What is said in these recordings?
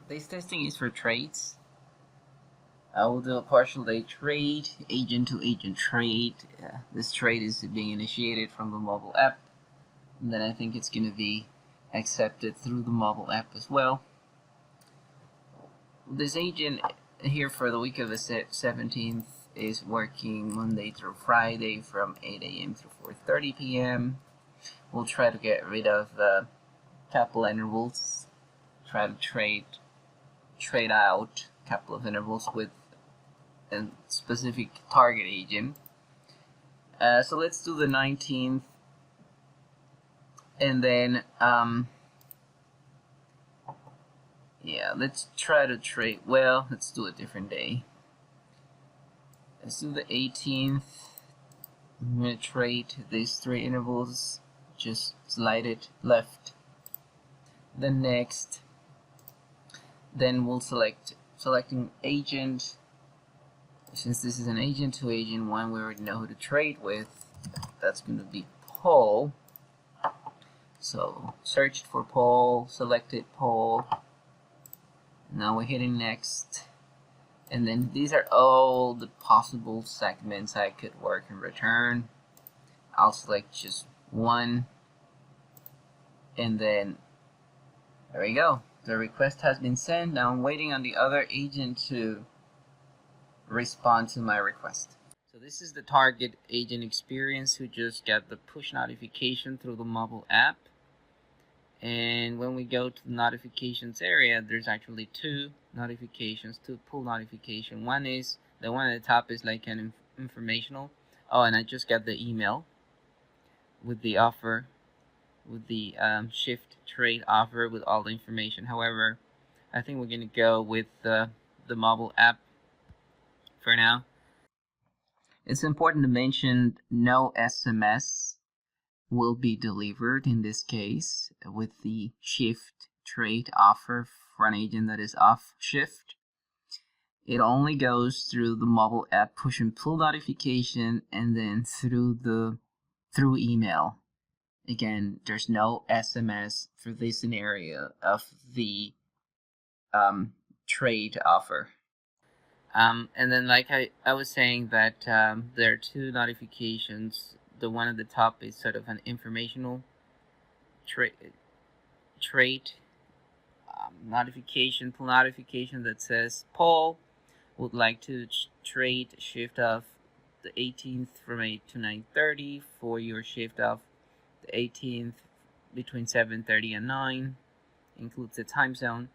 This testing is for trades. I will do a partial day trade, agent to agent trade. This trade is being initiated from the mobile app, and then I think it's going to be accepted through the mobile app as well. This agent here for the week of the 17th is working Monday through Friday from 8 a.m. to 4:30 p.m. We'll try to get rid of the couple intervals, try to trade out a couple of intervals with a specific target agent. So let's do the 19th, and then yeah, let's try to trade. Well, let's do a different day. Let's do the 18th. I'm gonna trade these 3 intervals, just slide it left. Then next, then we'll selecting agent. Since this is an agent to agent one, we already know who to trade with. That's going to be Paul. So searched for Paul, selected Paul. Now we're hitting next. And then these are all the possible segments I could work and return. I'll select just one. And then there we go. The request has been sent. Now I'm waiting on the other agent to respond to my request. So this is the target agent experience who just got the push notification through the mobile app. And when we go to the notifications area, there's actually 2 notifications, 2 pull notifications. One is the one at the top is like an informational. Oh, and I just got the email with the offer, with the shift trade offer with all the information. However, I think we're gonna go with the mobile app for now. It's important to mention no SMS will be delivered in this case with the shift trade offer for an agent that is off shift. It only goes through the mobile app push and pull notification, and then through email. Again, there's no SMS for this scenario of the trade offer. And then like I was saying that there are 2 notifications. The one at the top is sort of an informational trade notification, pull notification that says Paul would like to trade shift of the 18th from 8 to 9:30 for your shift of the 18th between 7:30 and 9, includes the time zone.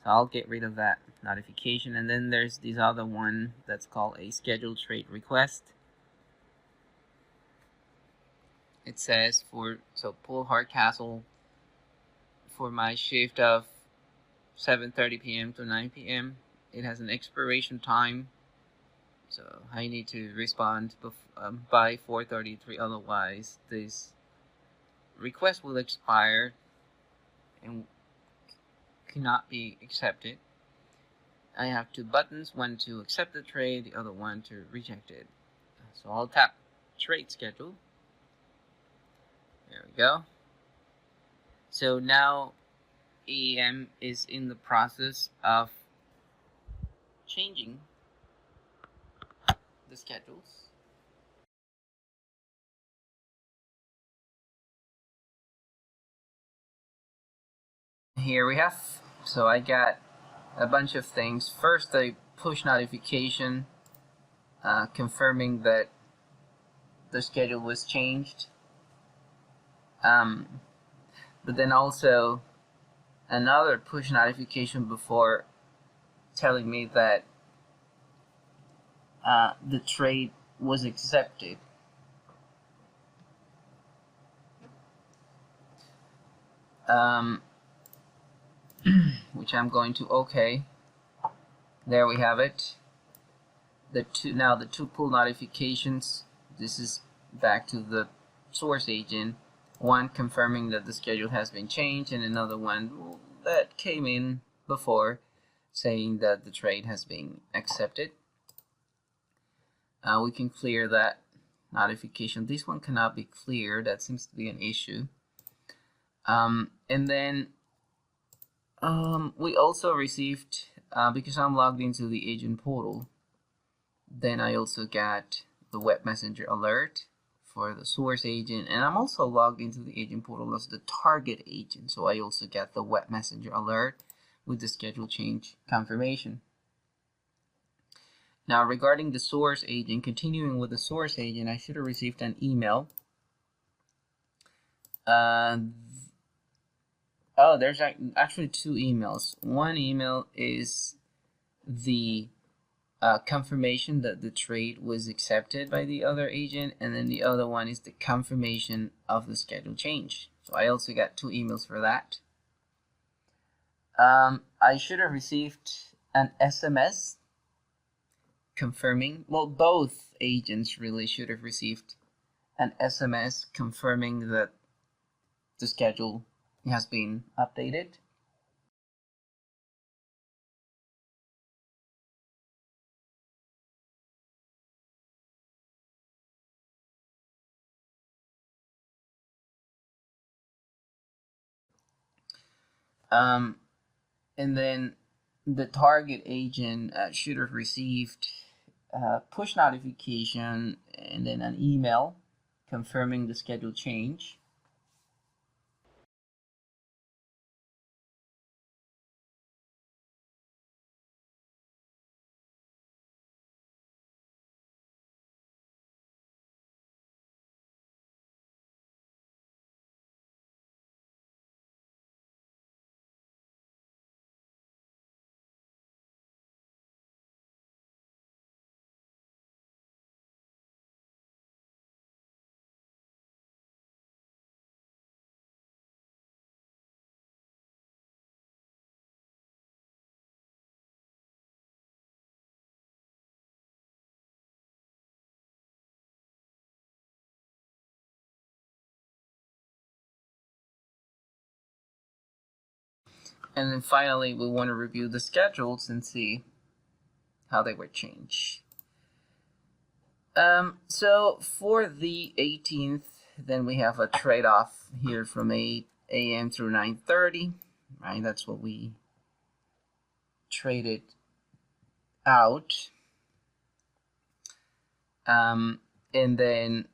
So I'll get rid of that notification. And then there's this other one that's called a scheduled trade request. It says pull Hardcastle for my shift of 7:30 p.m. to 9 p.m. It has an expiration time, so I need to respond by 4:33. Otherwise, this request will expire and cannot be accepted. I have 2 buttons, one to accept the trade, the other one to reject it. So I'll tap trade schedule. There we go. So now EEM is in the process of changing the schedules. Here we have, so I got a bunch of things. First, a push notification confirming that the schedule was changed. But then also another push notification before telling me that the trade was accepted. Which I'm going to OK. There we have it. The 2 pull notifications. This is back to the source agent. One confirming that the schedule has been changed, and another one that came in before saying that the trade has been accepted. We can clear that notification. This one cannot be cleared. That seems to be an issue. And then We also received, because I'm logged into the agent portal, then I also got the web messenger alert for the source agent, and I'm also logged into the agent portal as the target agent, so I also get the web messenger alert with the schedule change confirmation. Now regarding the source agent, continuing with the source agent, I should have received an email. Oh, there's actually two emails. One email is the confirmation that the trade was accepted by the other agent, and then the other one is the confirmation of the schedule change. So I also got two emails for that. I should have received an SMS confirming, well, both agents really should have received an SMS confirming that the schedule has been updated. Um, and then the target agent should have received push notification and then an email confirming the schedule change. And then finally, we want to review the schedules and see how they were changed. So for the 18th, then we have a trade-off here from 8 a.m. through 9:30, right? That's what we traded out. And then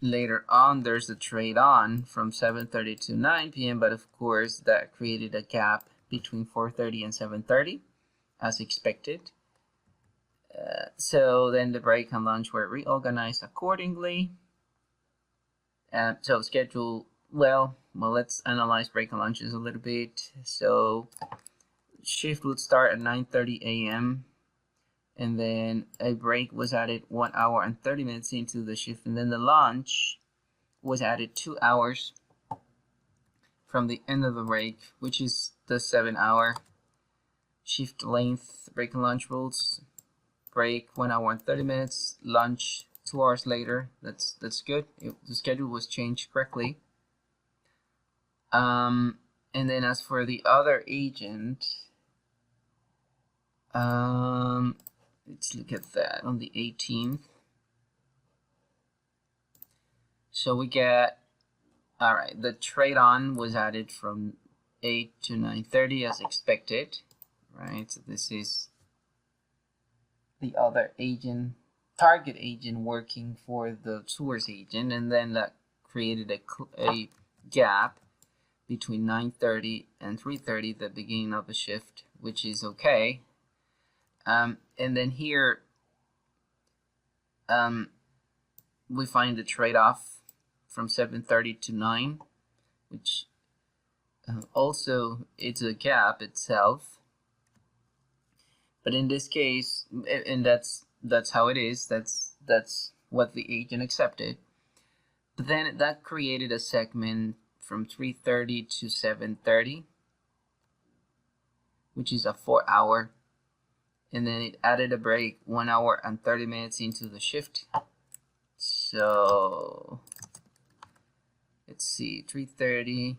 later on, there's a trade on from 7:30 to 9 p.m., but of course, that created a gap between 4:30 and 7:30, as expected. So then the break and lunch were reorganized accordingly. So schedule, well, let's analyze break and lunches a little bit. So shift would start at 9:30 a.m. and then a break was added 1 hour and 30 minutes into the shift, and then the lunch was added 2 hours from the end of the break, which is the 7-hour shift length. Break and lunch rules: break 1 hour and 30 minutes, lunch 2 hours later. That's good. The schedule was changed correctly. And then as for the other agent, let's look at that on the 18th. So we get, all right, the trade on was added from 8 to 9:30 as expected, right? So this is the other agent, target agent working for the source agent, and then that created a gap between 9:30 and 3:30, the beginning of the shift, which is okay. And then here we find the trade-off from 7:30 to 9, which also it's a gap itself. But in this case, and that's how it is. That's what the agent accepted. But then that created a segment from 3:30 to 7:30, which is a 4-hour, and then it added a break 1 hour and 30 minutes into the shift. So let's see, 3:30.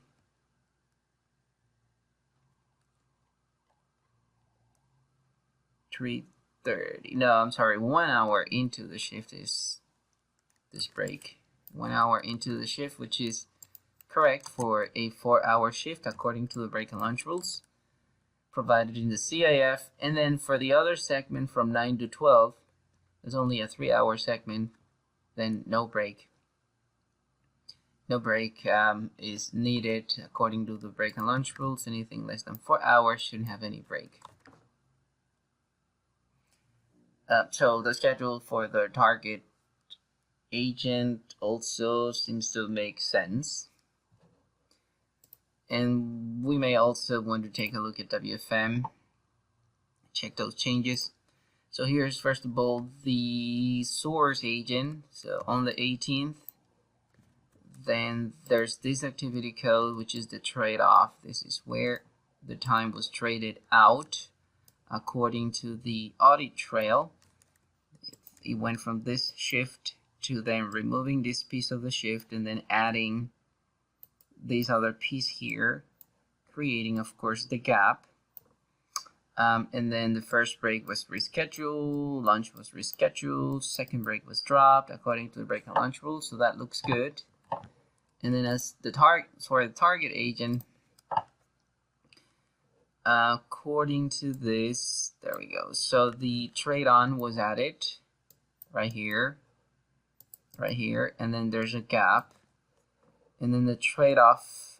No, I'm sorry, 1 hour into the shift is this break. 1 hour into the shift, which is correct for a 4-hour shift according to the break and lunch rules. provided in the CIF. And then for the other segment from 9 to 12, there's only a 3-hour segment, then no break. No break is needed according to the break and lunch rules. Anything less than 4 hours shouldn't have any break. So the schedule for the target agent also seems to make sense. And we may also want to take a look at WFM, check those changes. So here's first of all the source agent. So on the 18th, then there's this activity code, which is the trade-off. This is where the time was traded out according to the audit trail. It went from this shift to then removing this piece of the shift and then adding this other piece here, creating of course the gap. And then the first break was rescheduled, lunch was rescheduled, second break was dropped according to the break and lunch rule, so that looks good. And then as the target agent, according to this, there we go. So the trade on was added right here, and then there's a gap, and then the trade-off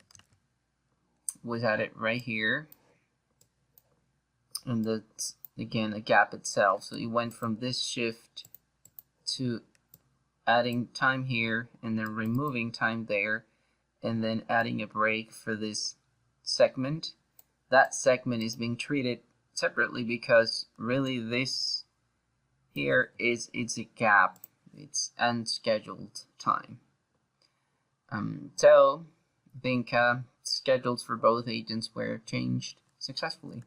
was added right here, and that's again a gap itself. So it went from this shift to adding time here and then removing time there, and then adding a break for this segment. That segment is being treated separately because really this here it's a gap, it's unscheduled time. So I think schedules for both agents were changed successfully.